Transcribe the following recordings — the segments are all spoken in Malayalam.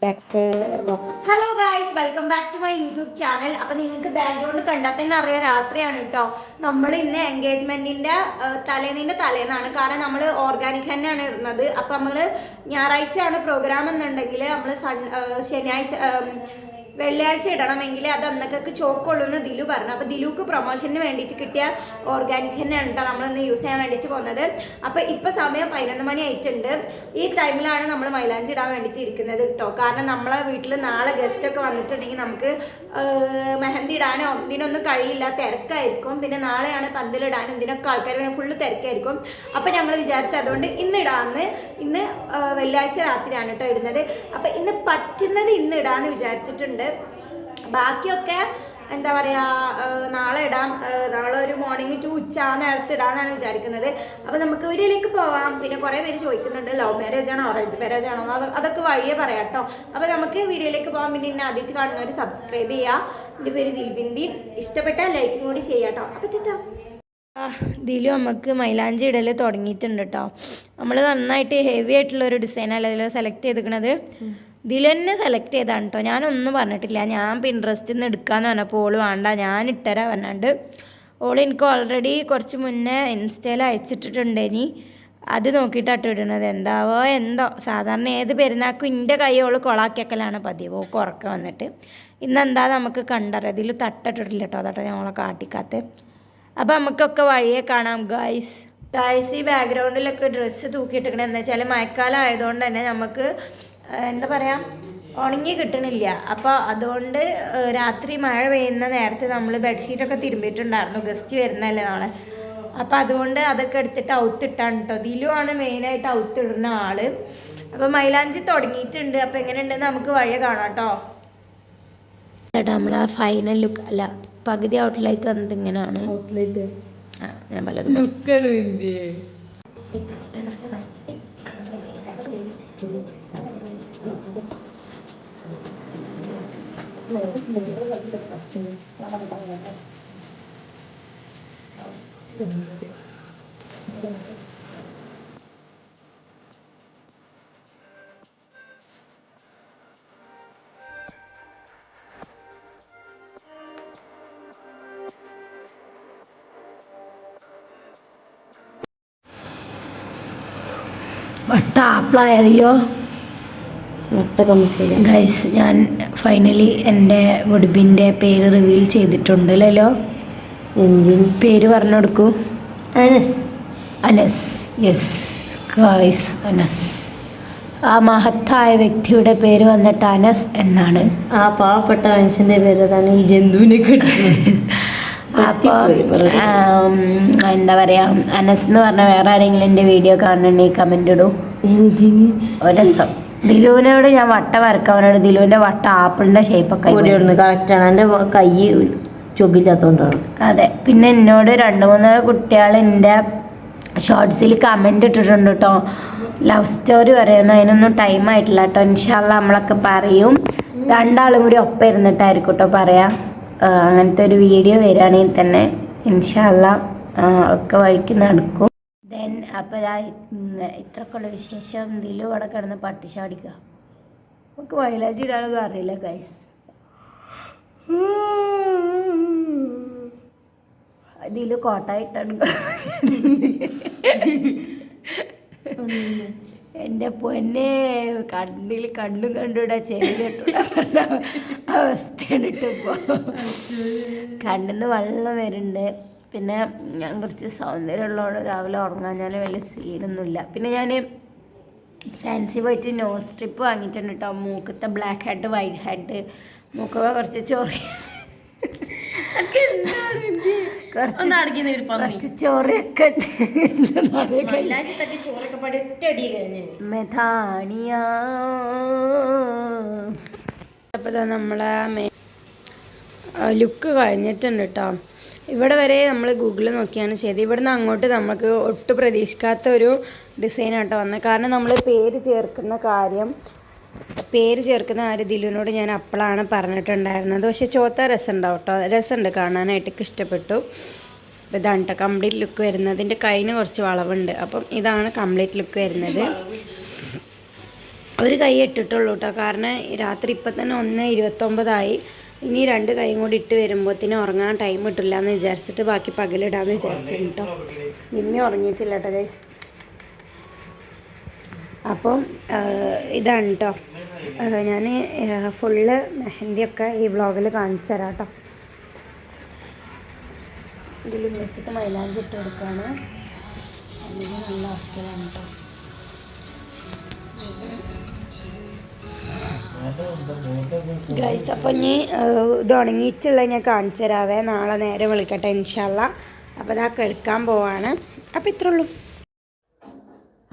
Hello guys, welcome back to my YouTube channel. അപ്പൊ നിങ്ങൾക്ക് ബാക്ക്ഗ്രൗണ്ട് കണ്ടാൽ തന്നെ അറിയാം, രാത്രിയാണ് കേട്ടോ. നമ്മൾ ഇന്ന് എൻഗേജ്മെന്റിന്റെ തലേന്നാണ്. കാരണം നമ്മൾ ഓർഗാനിക് തന്നെയാണ് ഇടുന്നത്. അപ്പൊ നമ്മള് ഞായറാഴ്ചയാണ് പ്രോഗ്രാം എന്നുണ്ടെങ്കിൽ നമ്മൾ ശനിയാഴ്ച വെള്ളിയാഴ്ച ഇടണമെങ്കിൽ അത് അന്നൊക്കെ ചോക്കുള്ളൂ എന്ന് ദിലു പറഞ്ഞു. അപ്പോൾ ദിലുക്ക് പ്രൊമോഷന് വേണ്ടിയിട്ട് കിട്ടിയ ഓർഗാനിക് തന്നെയാണ് കേട്ടോ നമ്മളിന്ന് യൂസ് ചെയ്യാൻ വേണ്ടിയിട്ട് പോകുന്നത്. അപ്പോൾ ഇപ്പോൾ സമയം 11 മണി ആയിട്ടുണ്ട്. ഈ ടൈമിലാണ് നമ്മൾ മൈലാഞ്ചി ഇടാൻ വേണ്ടിയിട്ട് ഇരിക്കുന്നത് കേട്ടോ. കാരണം നമ്മളെ വീട്ടിൽ നാളെ ഗസ്റ്റൊക്കെ വന്നിട്ടുണ്ടെങ്കിൽ നമുക്ക് മെഹന്തി ഇടാനോ ഇതിനൊന്നും കഴിയില്ല, തിരക്കായിരിക്കും. പിന്നെ നാളെയാണ് പന്തലിടാനും ഇതിനൊക്കെ ആൾക്കാർ ഫുള്ള് തിരക്കായിരിക്കും. അപ്പോൾ ഞങ്ങൾ വിചാരിച്ചു അതുകൊണ്ട് ഇന്ന് വെള്ളിയാഴ്ച രാത്രിയാണ് കേട്ടോ ഇടുന്നത്. അപ്പോൾ ഇന്ന് പറ്റുന്നത് ഇന്ന് ഇടാമെന്ന് വിചാരിച്ചിട്ടുണ്ട്. ബാക്കിയൊക്കെ എന്താ പറയുക, നാളെ ഇടാം. നാളെ ഒരു മോർണിംഗ് ടു ഉച്ച നേരത്തെ ഇടാമെന്നാണ് വിചാരിക്കുന്നത്. അപ്പോൾ നമുക്ക് വീഡിയോയിലേക്ക് പോവാം. പിന്നെ കുറേ പേര് ചോദിക്കുന്നുണ്ട് ലവ് മാരേജ് ആണോ അറേഞ്ച് മാരേജ് ആണോ, അതൊക്കെ വഴിയേ പറയാം കേട്ടോ. അപ്പോൾ നമുക്ക് വീഡിയോയിലേക്ക് പോകാം. പിന്നെ എന്നെ ആദ്യമായിട്ട് കാണുന്നവർ സബ്സ്ക്രൈബ് ചെയ്യുക. എൻ്റെ പേര് ദിൽബിന്ദി. ഇഷ്ടപ്പെട്ടാൽ ലൈക്കും കൂടി ചെയ്യാം കേട്ടോ. അപ്പോൾ ചേട്ടാ ദിലു നമുക്ക് മൈലാഞ്ചി ഇടൽ തുടങ്ങിയിട്ടുണ്ട് കേട്ടോ. നമ്മൾ നന്നായിട്ട് ഹെവി ആയിട്ടുള്ളൊരു ഡിസൈനല്ല ഇതിൽ സെലക്ട് ചെയ്തിരിക്കുന്നത്. ദിലു തന്നെ സെലക്ട് ചെയ്താണ് കേട്ടോ. ഞാനൊന്നും പറഞ്ഞിട്ടില്ല. ഞാൻ പിൻട്രസ്റ്റിൽ നിന്ന് എടുക്കാമെന്ന് പറഞ്ഞപ്പോൾ ഓള് വേണ്ട ഞാൻ ഇട്ടരാ പറഞ്ഞിട്ട് ഓൾ എനിക്ക് ഓൾറെഡി കുറച്ച് മുന്നേ ഇൻസ്റ്റയിൽ അയച്ചിട്ടിട്ടുണ്ട്. ഇനി അത് നോക്കിയിട്ടാട്ടോ ഇടുന്നത്. എന്തോ സാധാരണ ഏത് പെരുന്നാൾക്കും എൻ്റെ കൈ ഓള് കൊളാക്കിയക്കലാണ് പതിവ്. ഓൾക്ക് ഉറക്കം വന്നിട്ട് ഇന്നെന്താ നമുക്ക് കണ്ടറിയാം. ഇതിൽ തട്ടിട്ടിട്ടില്ല കേട്ടോ. അതാട്ടോ ഞങ്ങളെ കാട്ടിക്കാത്ത. അപ്പോൾ നമുക്കൊക്കെ വഴിയെ കാണാം ഗായ്സ്. ഈ ബാക്ക്ഗ്രൗണ്ടിലൊക്കെ ഡ്രസ്സ് തൂക്കിയിട്ടിരിക്കണത് എന്താ വെച്ചാൽ മഴക്കാലം ആയതുകൊണ്ട് തന്നെ നമുക്ക് എന്താ പറയുക ഉണങ്ങി കിട്ടണില്ല. അപ്പോൾ അതുകൊണ്ട് രാത്രി മഴ പെയ്യുന്ന നേരത്തെ നമ്മൾ ബെഡ്ഷീറ്റൊക്കെ തിരുമ്പിയിട്ടുണ്ടായിരുന്നു. ഗസ്റ്റ് വരുന്നതല്ലേ നാളെ. അപ്പോൾ അതുകൊണ്ട് അതൊക്കെ എടുത്തിട്ട് ഔത്തിട്ടാണ് കേട്ടോ. ദിലു ആണ് മെയിനായിട്ട് ഔത്തിടുന്ന ആള്. അപ്പോൾ മൈലാഞ്ചി തുടങ്ങിയിട്ടുണ്ട്. അപ്പോൾ എങ്ങനെയുണ്ടെന്ന് നമുക്ക് വഴിയെ കാണാം കേട്ടോ. നമ്മൾ ആ ഫൈനൽ ലുക്ക് അല്ല പകുതി ഔട്ട്ലൈറ്റ് വന്നത് ഇങ്ങനെയാണ്. ഞാൻ പലതും വട്ട ആപ്പിളായോ ഗൈസ്. ഞാൻ ഫൈനലി എൻ്റെ വുഡ്ബിൻ്റെ പേര് റിവീൽ ചെയ്തിട്ടുണ്ട് അല്ലല്ലോ. പേര് പറഞ്ഞു കൊടുക്കൂ. അനസ്. Yes guys, Anas. ആ മഹത്തായ വ്യക്തിയുടെ പേര് വന്നിട്ട് അനസ് എന്നാണ്. ആ പാവപ്പെട്ട മനുഷ്യൻ്റെ പേര് അതാണ് ഈ ജന്തുവിനെ കിട്ടുന്നത്. അപ്പോൾ എന്താ പറയുക, അനസ് എന്ന് പറഞ്ഞാൽ വേറെ ആരെങ്കിലും എൻ്റെ വീഡിയോ കാണണമെങ്കിൽ കമൻ്റ് ഇടൂ. ഒരസം ദിലുവിനോട് ഞാൻ വട്ട വരക്കവനോട് ദിലുവിൻ്റെ വട്ട ആപ്പിളിൻ്റെ ഷേപ്പൊക്കെ കറക്റ്റാണ്. എൻ്റെ കൈ ചൊക്കില്ലാത്തതുകൊണ്ടാണ്. അതെ. പിന്നെ എന്നോട് 2-3 കുട്ടികൾ എൻ്റെ ഷോർട്സിൽ കമൻ്റ് ഇട്ടിട്ടുണ്ട് കേട്ടോ. ലവ് സ്റ്റോറി പറയുന്നു. അതിനൊന്നും ടൈം ആയിട്ടില്ല കേട്ടോ. ഇൻഷാല്ലാ നമ്മളൊക്കെ പറയും. 2 ആളും കൂടി ഒപ്പം ഇരുന്നിട്ടായിരിക്കും കേട്ടോ പറയാം. അങ്ങനത്തെ ഒരു വീഡിയോ വരികയാണെങ്കിൽ തന്നെ ഇൻഷാല്ലാ ഒക്കെ വഴിക്ക് നടക്കും. ദെൻ അപ്പോൾ ഇത്രക്കുള്ള വിശേഷം. ദിലു അവിടെ കിടന്ന് പട്ടിച്ചാടിക്കുക. നമുക്ക് മൈലാഞ്ചി ഇടാനൊന്നും അറിയില്ല ഗൈസ്. ദിലു കോട്ടായിട്ടാണ് എൻ്റെ പൊന്നെ കണ്ണും കണ്ടുവിടാ ചെവിയിലിട്ടൂടാ അവസ്ഥയാണ് ഇട്ടിപ്പോൾ. കണ്ണിന്ന് വെള്ളം വരുന്നുണ്ട്. പിന്നെ ഞാൻ കുറച്ച് സൗന്ദര്യമുള്ളതുകൊണ്ട് രാവിലെ ഉറങ്ങാൻ വലിയ സീനൊന്നുമില്ല. പിന്നെ ഞാൻ ഫാൻസി പോയിട്ട് നോസ് സ്ട്രിപ്പ് വാങ്ങിയിട്ടുണ്ട് കേട്ടോ. മൂക്കത്തെ ബ്ലാക്ക് ഹെഡ് വൈറ്റ് ഹെഡ് മൂക്കൊക്കെ കുറച്ച് കുറച്ച് ചൊറിയൊക്കെ മെഥാണിയ. അപ്പോൾ നമ്മളെ ലുക്ക് കഴിഞ്ഞിട്ടുണ്ട് കേട്ടോ. ഇവിടെ വരെ നമ്മൾ ഗൂഗിളിൽ നോക്കിയാണ് ചെയ്തത്. ഇവിടുന്ന് അങ്ങോട്ട് നമുക്ക് ഒട്ടും പ്രതീക്ഷിക്കാത്ത ഒരു ഡിസൈനാട്ടോ വന്നത്. കാരണം നമ്മൾ പേര് ചേർക്കുന്ന കാര്യം ദിലുവിനോട് ഞാൻ അപ്പോഴാണ് പറഞ്ഞിട്ടുണ്ടായിരുന്നത്. പക്ഷേ ചോത്ത രസമുണ്ടാവും കേട്ടോ. രസമുണ്ട് കാണാനായിട്ടൊക്കെ ഇഷ്ടപ്പെട്ടു. അപ്പോൾ ഇതാണ് കേട്ടോ കംപ്ലീറ്റ് ലുക്ക് വരുന്നത്. ഇതിൻ്റെ കയ്യിന് കുറച്ച് വളവുണ്ട്. അപ്പം ഇതാണ് കംപ്ലീറ്റ് ലുക്ക് വരുന്നത്. ഒരു കൈ ഇട്ടിട്ടുള്ളൂ കേട്ടോ, കാരണം രാത്രി ഇപ്പം തന്നെ 1:29 ഇനി 2 കൈയും കൂടി ഇട്ട് വരുമ്പോഴത്തേനും ഉറങ്ങാൻ ടൈം കിട്ടില്ല എന്ന് വിചാരിച്ചിട്ട് ബാക്കി പകലിടാമെന്ന് വിചാരിച്ചു കേട്ടോ. പിന്നെ ഉറങ്ങിയിട്ടില്ല കേട്ടോ ഗൈസ്. അപ്പം ഇതാണ് കേട്ടോ, ഞാൻ ഫുള്ള് മെഹന്തിയൊക്കെ ഈ വ്ളോഗിൽ കാണിച്ചു തരാം കേട്ടോ. ഇതിൽ വെച്ചിട്ട് മൈലാഞ്ചി ഇട്ട് കൊടുക്കുകയാണ്. നല്ല ഉറക്കലാണ് കേട്ടോ. ഗൈസ് അപ്പം ഇനി ഇത് ഉണങ്ങിയിട്ടുള്ള ഞാൻ കാണിച്ചു തരാവേ. നാളെ നേരെ വിളിക്കട്ടെ ഇൻഷാല്ലാ. അപ്പോൾ ഇതാ കിടക്കാൻ പോവാണ്. അപ്പോൾ ഇത്രേ ഉള്ളൂ.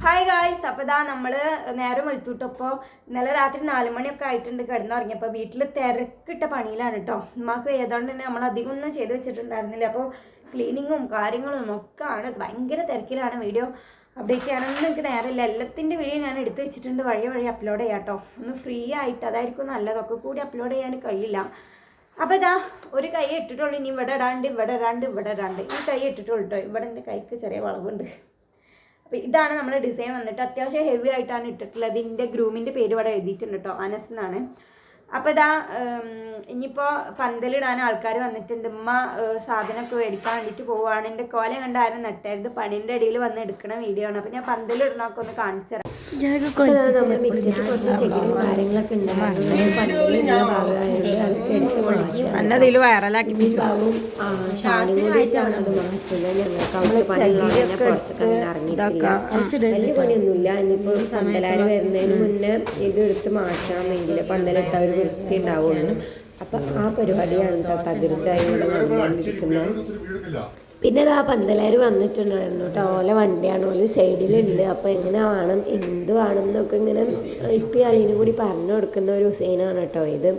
ഹായ് ഗായ്സ്, അപ്പോൾ ഇതാ നമ്മൾ നേരം വെളുത്തുട്ടപ്പോൾ ഇന്നലെ രാത്രി 4 മണിയൊക്കെ ആയിട്ടുണ്ട് കിടന്നുറങ്ങിയപ്പോൾ. വീട്ടിൽ തിരക്കിട്ട പണിയിലാണ് കേട്ടോ. നമുക്ക് ഏതാണ്ട് തന്നെ നമ്മൾ അധികം ഒന്നും ചെയ്ത് വെച്ചിട്ടുണ്ടായിരുന്നില്ല. അപ്പോൾ ക്ലീനിങ്ങും കാര്യങ്ങളും ഒക്കെ ആണ്, ഭയങ്കര തിരക്കിലാണ്. വീഡിയോ അപ്ഡേറ്റ് ചെയ്യാനൊന്നും എനിക്ക് നേരമില്ല. എല്ലാത്തിൻ്റെ വീഡിയോ ഞാൻ എടുത്ത് വെച്ചിട്ടുണ്ട്, വഴി അപ്ലോഡ് ചെയ്യാം കേട്ടോ. ഒന്ന് ഫ്രീ ആയിട്ട്, അതായിരിക്കും നല്ലതൊക്കെ കൂടി അപ്ലോഡ് ചെയ്യാൻ കഴിയില്ല. അപ്പോൾ ഇതാ ഒരു കൈ ഇട്ടിട്ടുള്ളൂ, ഇനി ഇവിടെ ഇടാണ്ട് ഈ കൈ ഇട്ടിട്ടുള്ളൂ കേട്ടോ. ഇവിടെ എൻ്റെ കൈക്ക് ചെറിയ വളവുണ്ട്. അപ്പോൾ ഇതാണ് നമ്മുടെ ഡിസൈൻ വന്നിട്ട്. അത്യാവശ്യം ഹെവി ആയിട്ടാണ് ഇട്ടിട്ടുള്ളത്. ഇതിൻ്റെ ഗ്രൂമിൻ്റെ പേര് ഇവിടെ എഴുതിയിട്ടുണ്ട് കേട്ടോ, അനസ് എന്നാണ്. അപ്പോൾ ഇതാ ഇനിയിപ്പോൾ പന്തലിടാൻ ആൾക്കാർ വന്നിട്ടുണ്ട്. ഉമ്മ സാധനമൊക്കെ മേടിക്കാൻ വേണ്ടിയിട്ട് പോവുകയാണ്. എൻ്റെ കോല കണ്ട് ആരും നട്ടായിരുന്നു. പണിൻ്റെ ഇടയിൽ വന്ന് എടുക്കണ വീഡിയോ ആണ്. അപ്പോൾ ഞാൻ പന്തലിടണമൊക്കെ ഒന്ന് കാണിച്ചു തരാം. നമ്മൾ മിറ്റത്ത് കുറച്ച് ചെടികളും കാര്യങ്ങളൊക്കെ ഉണ്ടായിരുന്നു. പന്തലിടുന്ന ഭാഗമായതുകൊണ്ട് അതൊക്കെ എടുത്ത് മാറ്റി എന്നതിൽ വൈറലാക്കി ഷാളികൂടിയിട്ടാണ് അത് മാറ്റുന്നത്. ഞങ്ങൾക്ക് അവിടെ പണികളൊക്കെ പുറത്തൊക്കെ അങ്ങനെ ഇറങ്ങിയിട്ടില്ല. വലിയ പണിയൊന്നുമില്ല. ഇനിയിപ്പോൾ പന്തലാർ വരുന്നതിന് മുന്നേ ഇത് എടുത്ത് മാറ്റണമെങ്കിൽ പന്തലിട്ട് അവർ വൃത്തി ഉണ്ടാവുള്ളൂ. അപ്പം ആ പരിപാടിയാണ് തകൃതായി ഇവിടെ നടന്നുകൊണ്ടിരിക്കുന്നത്. പിന്നെ അത് ആ പന്തലാർ വന്നിട്ടുണ്ടായിരുന്നു കേട്ടോ. ഓല വണ്ടിയാണ്, ഓല് സൈഡിലുണ്ട്. അപ്പോൾ എങ്ങനെ വേണം എന്ത് വേണം എന്നൊക്കെ ഇങ്ങനെ ഇപ്പം അളിനും കൂടി പറഞ്ഞു കൊടുക്കുന്ന ഒരു സീനാണ് കേട്ടോ ഇത്.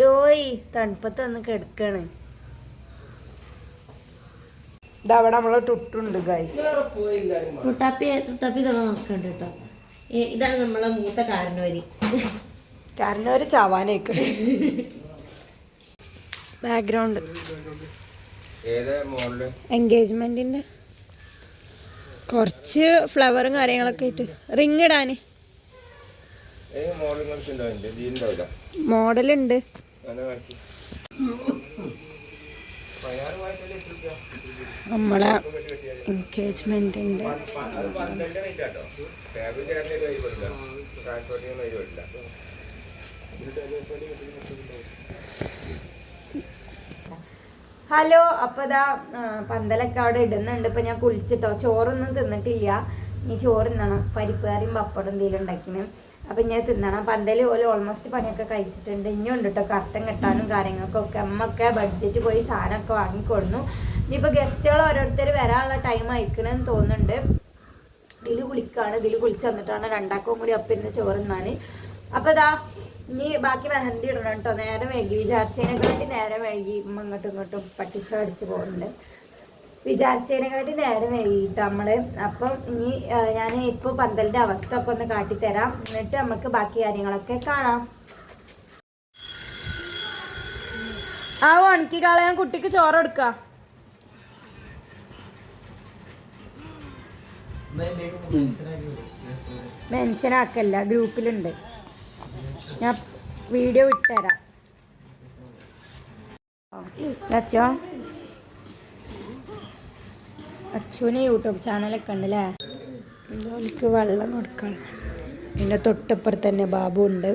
ലോയ് തണുപ്പത്ത് വന്ന് കിടക്കാണ്. ഇതവിടെ നമ്മളെ ടുട്ടുണ്ട് ഗൈസ്. തുട്ടാപ്പി നോക്കണ്ട കേട്ടോ. ഇതാണ് നമ്മളെ മൂത്ത കാരണവരി. ചാവാനേക്ക് ബാക്ക്ഗ്രൗണ്ട് എൻഗേജ്മെന്റിന്റെ കുറച്ച് ഫ്ലവറും കാര്യങ്ങളൊക്കെ ആയിട്ട് റിങ് ഇടാന് മോഡലുണ്ട്. നമ്മളെ എൻഗേജ്മെന്റിന്റെ ഹലോ. അപ്പോൾ ഇതാ പന്തലൊക്കെ അവിടെ ഇടുന്നുണ്ട്. ഇപ്പം ഞാൻ കുളിച്ചിട്ടോ, ചോറൊന്നും തിന്നിട്ടില്ല. ഇനി ചോറ് തിന്നണം. പരിപ്പ് കറിയും പപ്പടം എന്തെങ്കിലും ഉണ്ടാക്കിന്. അപ്പം ഞാൻ തിന്നണം. പന്തൽ പോലെ ഓൾമോസ്റ്റ് പണിയൊക്കെ കഴിച്ചിട്ടുണ്ട്. ഇനിയും ഉണ്ട് കേട്ടോ കർട്ടൻ കെട്ടാനും കാര്യങ്ങൾക്കൊക്കെ. അമ്മൊക്കെ ബഡ്ജറ്റ് പോയി സാധനമൊക്കെ വാങ്ങിക്കൊടുന്നു. ഇനിയിപ്പോൾ ഗസ്റ്റുകൾ ഓരോരുത്തർ വരാനുള്ള ടൈം അയക്കണമെന്ന് തോന്നുന്നുണ്ട്. ഇതിൽ കുളിക്കാണ്. ഇതിൽ കുളിച്ച് വന്നിട്ടാണ് രണ്ടാക്കും കൂടി അപ്പം ഇന്ന് ചോറ് തിന്നാൻ. അപ്പോൾ ഇതാ ഇനി ബാക്കി മെഹന്തി ഇടണം കേട്ടോ. നേരം വൈകി, വിചാരിച്ചതിനെക്കാട്ടി നേരം വൈകി. ഇങ്ങോട്ടും ഇങ്ങോട്ടും പട്ടിഷ അടിച്ച് പോകുന്നുണ്ട്. വിചാരിച്ചതിനെക്കാട്ടി നേരം വൈകിട്ട് നമ്മൾ. അപ്പം ഇനി ഞാൻ ഇപ്പോൾ പന്തലിൻ്റെ അവസ്ഥ ഒക്കെ ഒന്ന് കാട്ടിത്തരാം. എന്നിട്ട് നമുക്ക് ബാക്കി കാര്യങ്ങളൊക്കെ കാണാം. ആ ഉണക്കി കളയാൻ കുട്ടിക്ക് ചോറ് കൊടുക്കുക. മെൻഷനാക്കല്ല, ഗ്രൂപ്പിലുണ്ട്. ഞാൻ വീഡിയോ ഇട്ടുതരാം. അച്ഛോ, അച്ഛന് യൂട്യൂബ് ചാനലൊക്കെ ഉണ്ടല്ലേ. എനിക്ക് വെള്ളം കൊടുക്കണം. എൻ്റെ തൊട്ടപ്പുറത്ത് തന്നെ ബാബു ഉണ്ട്.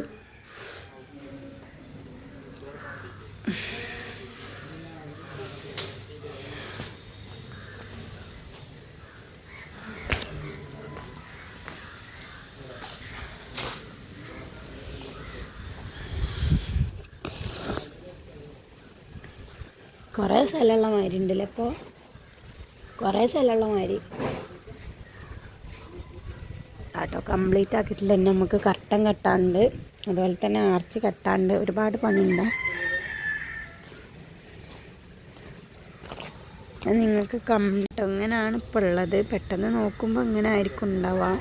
കുറേ സ്ഥലമുള്ള മാതിരി ഉണ്ടല്ലേ. അപ്പോൾ കുറേ സ്ഥലമുള്ള മാതിരി ആട്ടോ. കംപ്ലീറ്റ് ആക്കിയിട്ടില്ല. തന്നെ നമുക്ക് കർട്ടൻ കെട്ടാണ്ട്, അതുപോലെ തന്നെ ആർച്ച് കെട്ടാണ്ട്, ഒരുപാട് പണിയുണ്ട്. നിങ്ങൾക്ക് കംപ്ലീറ്റ് എങ്ങനെയാണ് ഇപ്പോൾ ഉള്ളത്. പെട്ടെന്ന് നോക്കുമ്പോൾ ഇങ്ങനെ ആയിരിക്കും ഉണ്ടാവുക.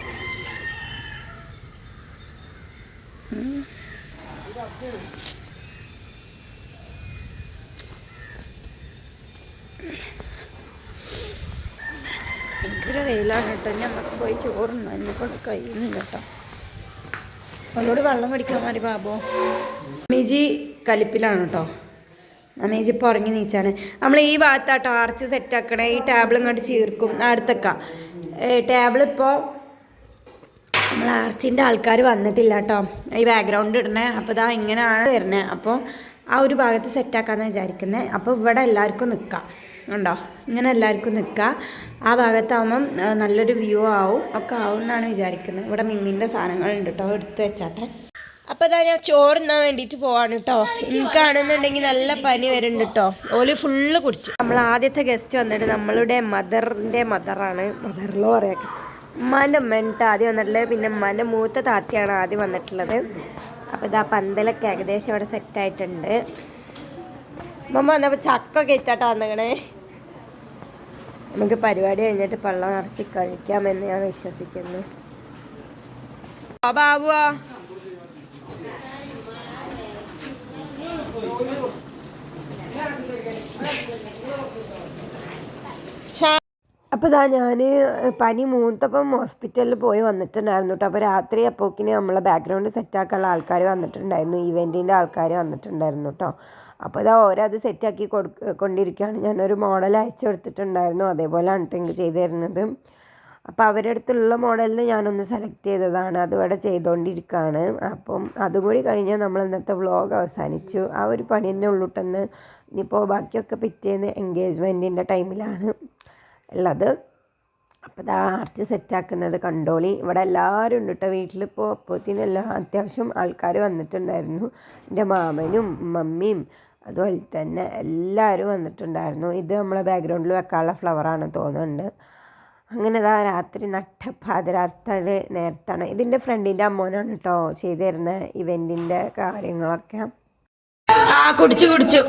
ഭയങ്കര വെയിലാണ് കേട്ടോ. ഞമ്മക്ക് പോയി ചോറുണ്ടോ എന്നെക്കൊണ്ട് കഴിയുന്നില്ല കേട്ടോ. അവളോട് വെള്ളം കുടിക്കാൻ മതി ബാബു. അമ്മേജി കലിപ്പിലാണ് കേട്ടോ. അമ്മേജി ഇപ്പോൾ ഉറങ്ങി നീച്ചാണ്. നമ്മൾ ഈ ഭാഗത്താട്ടോ ആർച്ച് സെറ്റാക്കണേ. ഈ ടേബിൾ ഇങ്ങോട്ട് ചീർക്കും അടുത്തൊക്കെ. ടേബിൾ ഇപ്പോൾ നമ്മൾ ആർച്ചിൻ്റെ ആൾക്കാർ വന്നിട്ടില്ല കേട്ടോ. ഈ ബാക്ക്ഗ്രൗണ്ട് ഇടണേ. അപ്പോൾ ഇതാ ഇങ്ങനെയാണ് വരുന്നത്. അപ്പോൾ ആ ഒരു ഭാഗത്ത് സെറ്റാക്കാമെന്ന് വിചാരിക്കുന്നത്. അപ്പോൾ ഇവിടെ എല്ലാവർക്കും നിൽക്കാം ഉണ്ടോ, ഇങ്ങനെ എല്ലാവർക്കും നിൽക്കാം. ആ ഭാഗത്താവുമ്പം നല്ലൊരു വ്യൂ ആവും ഒക്കെ ആവും എന്നാണ് വിചാരിക്കുന്നത്. ഇവിടെ മിന്നിൻ്റെ സാധനങ്ങളുണ്ട് കേട്ടോ, എടുത്ത് വെച്ചാട്ടെ. അപ്പോൾ ഇതാ ഞാൻ ചോറുണ്ണാൻ വേണ്ടിയിട്ട് പോവാണ് കേട്ടോ. എനിക്കാണെന്നുണ്ടെങ്കിൽ നല്ല പനി വരുന്നുണ്ട് കേട്ടോ. ഓല് ഫുള്ള് കുടിച്ചു. നമ്മൾ ആദ്യത്തെ ഗസ്റ്റ് വന്നിട്ട് നമ്മളുടെ മദറിൻ്റെ മദറാണ്. മദറിലോ പറയാം ഉമ്മാൻ്റെ ഉമ്മേൻ്റെ ആദ്യം വന്നിട്ടുള്ളത്. പിന്നെ ഉമ്മാൻ്റെ മൂത്ത താത്തയാണ് ആദ്യം വന്നിട്ടുള്ളത്. അപ്പോൾ ഇതാ പന്തലൊക്കെ ഏകദേശം ഇവിടെ സെറ്റായിട്ടുണ്ട്. മമ്മ വന്നപ്പോൾ ചക്ക കഴിച്ചാട്ടോ വന്നേക്കണേ. നമുക്ക് പരിപാടി കഴിഞ്ഞിട്ട് പള്ളം നിറച്ച് കഴിക്കാമെന്ന് ഞാൻ വിശ്വസിക്കുന്നു. ബാബുവാ അപ്പോൾ ഇതാ ഞാൻ പനി മൂത്തപ്പം ഹോസ്പിറ്റലിൽ പോയി വന്നിട്ടുണ്ടായിരുന്നു കേട്ടോ. അപ്പോൾ രാത്രി അപ്പോക്കിന് നമ്മളെ ബാക്ക്ഗ്രൗണ്ട് സെറ്റാക്കാനുള്ള ആൾക്കാർ വന്നിട്ടുണ്ടായിരുന്നു. ഇവൻറ്റിൻ്റെ ആൾക്കാർ വന്നിട്ടുണ്ടായിരുന്നു കേട്ടോ. അപ്പോൾ ഇതാ ഓരോ സെറ്റാക്കി കൊണ്ടിരിക്കുകയാണ്. ഞാനൊരു മോഡൽ അയച്ചു കൊടുത്തിട്ടുണ്ടായിരുന്നു. അതേപോലെയാണ് കേട്ടോ എനിക്ക് ചെയ്തു തരുന്നത്. അപ്പോൾ അവരുടെ അടുത്തുള്ള മോഡലിന് ഞാനൊന്ന് സെലക്ട് ചെയ്തതാണ്. അതിവിടെ ചെയ്തുകൊണ്ടിരിക്കുകയാണ്. അപ്പം അതും കൂടി കഴിഞ്ഞാൽ നമ്മൾ ഇന്നത്തെ വ്ളോഗ് അവസാനിച്ചു. ആ ഒരു പണി തന്നെ ഉള്ളിട്ടെന്ന്. ഇനിയിപ്പോൾ ബാക്കിയൊക്കെ പിറ്റേന്ന് എൻഗേജ്മെൻറ്റിൻ്റെ ടൈമിലാണ് ഉള്ളത്. അപ്പോൾ ഇതാ ആർച്ച് സെറ്റാക്കുന്നത് കണ്ടോളി. ഇവിടെ എല്ലാവരും ഉണ്ട് കേട്ടോ വീട്ടിലിപ്പോൾ. അപ്പോഴത്തേനെല്ലാം അത്യാവശ്യം ആൾക്കാർ വന്നിട്ടുണ്ടായിരുന്നു. എൻ്റെ മാമനും മമ്മിയും അതുപോലെ തന്നെ എല്ലാവരും വന്നിട്ടുണ്ടായിരുന്നു. ഇത് നമ്മളെ ബാക്ക്ഗ്രൗണ്ടിൽ വെക്കാനുള്ള ഫ്ലവറാണ് തോന്നുന്നുണ്ട്. അങ്ങനെ ഇതാ രാത്രി നട്ടപ്പാതിരാത്രി നേരത്താണ്. ഇതിൻ്റെ ഫ്രണ്ടിൻ്റെ അമ്മോനാണ് കേട്ടോ ചെയ്തു തരുന്ന ഇവൻറ്റിൻ്റെ കാര്യങ്ങളൊക്കെ. കുടിച്ചു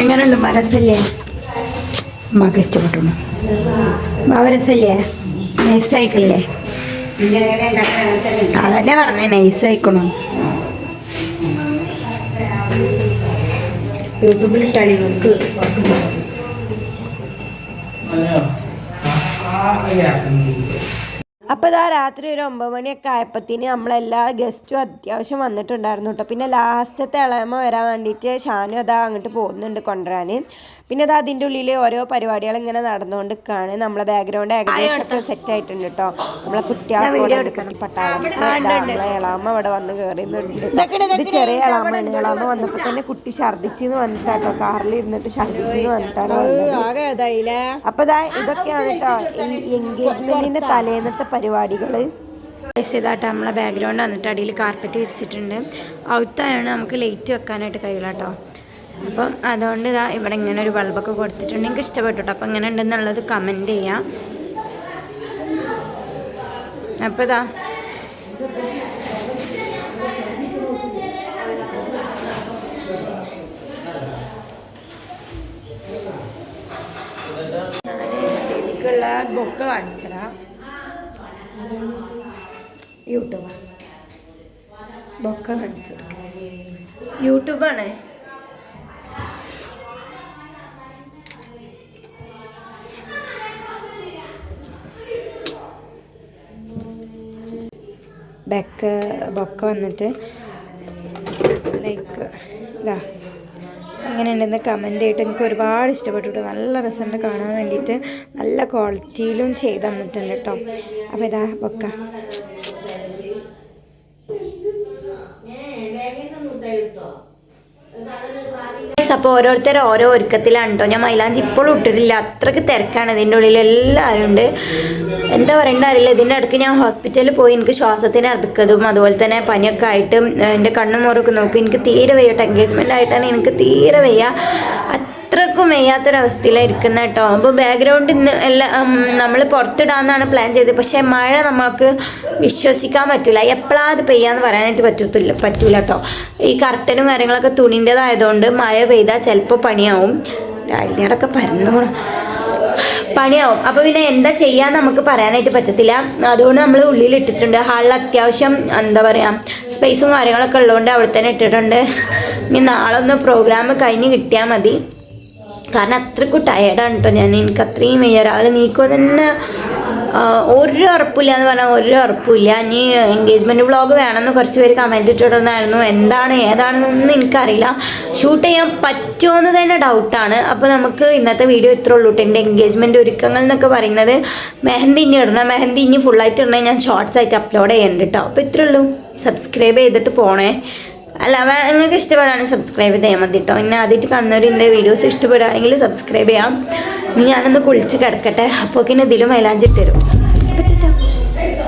എങ്ങനെയുണ്ട് രസല്ലേ? അമ്മക്ക് ഇഷ്ടപ്പെട്ടു. ബാബ രസല്ലേ? നൈസായിക്കല്ലേ? അതന്നെ പറഞ്ഞേ നൈസായിക്കണോ. യൂട്യൂബിലിട്ടാണ് നമുക്ക്. അപ്പോൾ ഇതാ രാത്രി ഒരു 9 മണിയൊക്കെ ആയപ്പോഴത്തേന് നമ്മളെല്ലാ ഗസ്റ്റും അത്യാവശ്യം വന്നിട്ടുണ്ടായിരുന്നു കേട്ടോ. പിന്നെ ലാസ്റ്റത്തെ ഇളയമ്മ വരാൻ വേണ്ടിയിട്ട് ഷാനു അതാ അങ്ങോട്ട് പോകുന്നുണ്ട് കൊണ്ടുവരാൻ. പിന്നെ അതാ അതിൻ്റെ ഉള്ളിൽ ഓരോ പരിപാടികൾ ഇങ്ങനെ നടന്നുകൊണ്ടിരിക്കുകയാണ്. നമ്മളെ ബാക്ക്ഗ്രൗണ്ട് ഏകദേശമൊക്കെ സെറ്റ് ആയിട്ടുണ്ട് കേട്ടോ. നമ്മളെ കുട്ടികളെ പട്ടാളം നമ്മളെ ഇളാമ്മ ഇവിടെ വന്ന് കയറിയുന്നുണ്ട്. ഇത് ചെറിയ ഇളാമ്മയാണ്. ഇളാമ്മ വന്നപ്പോൾ തന്നെ കുട്ടി ഛർദ്ദിച്ചെന്ന് വന്നിട്ടാട്ടോ. കാറിൽ ഇരുന്നിട്ട് ഛർദ്ദിച്ചെന്ന് വന്നിട്ടാണ്. അപ്പോൾ ഇതാ ഇതൊക്കെയാണ് കേട്ടോ ഈ എൻഗേജ്മെൻറ്റിൻ്റെ തലേന്നത്തെ പരിപാടികൾ. ഇതാട്ടോ നമ്മളെ ബാക്ക്ഗ്രൗണ്ട് വന്നിട്ട് അടിയിൽ കാർപ്പറ്റ് വിരിച്ചിട്ടുണ്ട്. ഔത്തായാണ് നമുക്ക് ലൈറ്റ് വെക്കാനായിട്ട് കഴിയില്ല കേട്ടോ. അപ്പം അതുകൊണ്ട് ഇതാ ഇവിടെ ഇങ്ങനെ ഒരു ബൾബൊക്കെ കൊടുത്തിട്ടുണ്ട്. എനിക്ക് ഇഷ്ടപ്പെട്ടു കേട്ടോ. അപ്പം എങ്ങനെ ഉണ്ടെന്നുള്ളത് കമൻറ്റ് ചെയ്യാം. അപ്പോൾ ഇതാ എനിക്കുള്ള ബൊക്കെ കാണിച്ചതാ. യൂട്യൂബ് ബൊക്കെ കാണിച്ചു കൊടുക്കുക. യൂട്യൂബാണ്. ബൊക്ക വന്നിട്ട് ലൈക്ക് ഇതാ അങ്ങനെ ഉണ്ടെന്ന് കമൻ്റ് ചെയ്തിട്ട് എനിക്ക് ഒരുപാട് ഇഷ്ടപ്പെട്ടു കേട്ടോ. നല്ല രസമുണ്ട് കാണാൻ വേണ്ടിയിട്ട്. നല്ല ക്വാളിറ്റിയിലും ചെയ്ത് തന്നിട്ടുണ്ട് കേട്ടോ. അപ്പോൾ ഇതാ ബൊക്ക. അപ്പോൾ ഓരോരുത്തർ ഓരോ ഒരുക്കത്തിലാണ് കേട്ടോ. ഞാൻ മൈലാഞ്ചി ഇപ്പോഴും ഇട്ടിട്ടില്ല. അത്രയ്ക്ക് തിരക്കാണ് ഇതിൻ്റെ ഉള്ളിൽ. എല്ലാവരും ഉണ്ട്. എന്താ പറയേണ്ട അറിയില്ല. ഇതിൻ്റെ ഇടയ്ക്ക് ഞാൻ ഹോസ്പിറ്റലിൽ പോയി. എനിക്ക് ശ്വാസത്തിന് അടുക്കതും അതുപോലെ തന്നെ പനിയൊക്കെ ആയിട്ട് എൻ്റെ കണ്ണും മുറൊക്കെ നോക്കി. എനിക്ക് തീരെ വയ്യ. എൻഗേജ്മെൻ്റ് ആയിട്ടാണ് എനിക്ക് തീരെ വയ്യ. അത്രക്കും വയ്യാത്തൊരവസ്ഥയിലായിരിക്കുന്ന കേട്ടോ. അപ്പോൾ ബാക്ക്ഗ്രൗണ്ട് ഇന്ന് എല്ലാം നമ്മൾ പുറത്തിടാമെന്നാണ് പ്ലാൻ ചെയ്തത്. പക്ഷേ മഴ നമുക്ക് വിശ്വസിക്കാൻ പറ്റില്ല. എപ്പോഴാണ് അത് പെയ്യാന്ന് പറയാനായിട്ട് പറ്റൂല കേട്ടോ. ഈ കർട്ടനും കാര്യങ്ങളൊക്കെ തുണിൻ്റെതായതുകൊണ്ട് മഴ പെയ്താൽ ചിലപ്പോൾ പണിയാവും. രാവിലെയൊക്കെ പണിയാവും. അപ്പോൾ പിന്നെ എന്താ ചെയ്യാന്ന് നമുക്ക് പറയാനായിട്ട് പറ്റത്തില്ല. അതുകൊണ്ട് നമ്മൾ ഉള്ളിലിട്ടിട്ടുണ്ട്. ഹാളിൽ അത്യാവശ്യം എന്താ പറയുക സ്പേസും കാര്യങ്ങളൊക്കെ ഉള്ളതുകൊണ്ട് അവിടെ തന്നെ ഇട്ടിട്ടുണ്ട്. ഇനി നാളെ ഒന്ന് പ്രോഗ്രാം കഴിഞ്ഞ് കിട്ടിയാൽ മതി. കാരണം അത്രയ്ക്കും ടയേർഡാണ് കേട്ടോ ഞാൻ. എനിക്ക് അത്രയും വയ്യ. രാവിലെ നീക്കോ തന്നെ ഒരു ഉറപ്പില്ല എന്ന് പറഞ്ഞാൽ ഒരു ഉറപ്പില്ല. ഇനി എൻഗേജ്മെൻറ്റ് വ്ളോഗ് വേണമെന്ന് കുറച്ച് പേര് കമൻറ്റ് ഇട്ടിട്ടുണ്ടായിരുന്നു. എന്താണ് ഏതാണെന്നൊന്നും എനിക്കറിയില്ല. ഷൂട്ട് ചെയ്യാൻ പറ്റുമോ എന്ന് തന്നെ ഡൗട്ടാണ്. അപ്പോൾ നമുക്ക് ഇന്നത്തെ വീഡിയോ ഇത്രേ ഉള്ളൂ കേട്ടോ. എൻ്റെ എൻഗേജ്മെൻറ്റ് ഒരുക്കങ്ങൾ എന്നൊക്കെ പറയുന്നത് മെഹന്തി ഇനി ഇടണം. മെഹന്തി ഇനി ഫുള്ളായിട്ട് ഇടണം. ഞാൻ ഷോർട്സ് ആയിട്ട് അപ്ലോഡ് ചെയ്യുന്നുണ്ട് കേട്ടോ. അപ്പോൾ ഇത്രേ ഉള്ളൂ. സബ്സ്ക്രൈബ് ചെയ്തിട്ട് പോണേ. അല്ല നിങ്ങൾക്ക് ഇഷ്ടപ്പെടുകയാണെങ്കിൽ സബ്സ്ക്രൈബ് ചെയ്യാൻ മതി കേട്ടോ. പിന്നെ ആദ്യമായിട്ട് കാണുന്നവർ എൻ്റെ വീഡിയോസ് ഇഷ്ടപ്പെടുകയാണെങ്കിൽ സബ്സ്ക്രൈബ് ചെയ്യാം. ഇനി ഞാനൊന്ന് കുളിച്ച് കിടക്കട്ടെ. അപ്പോൾ ഇതിലും മൈലാഞ്ചി ഇട്ട് തരും.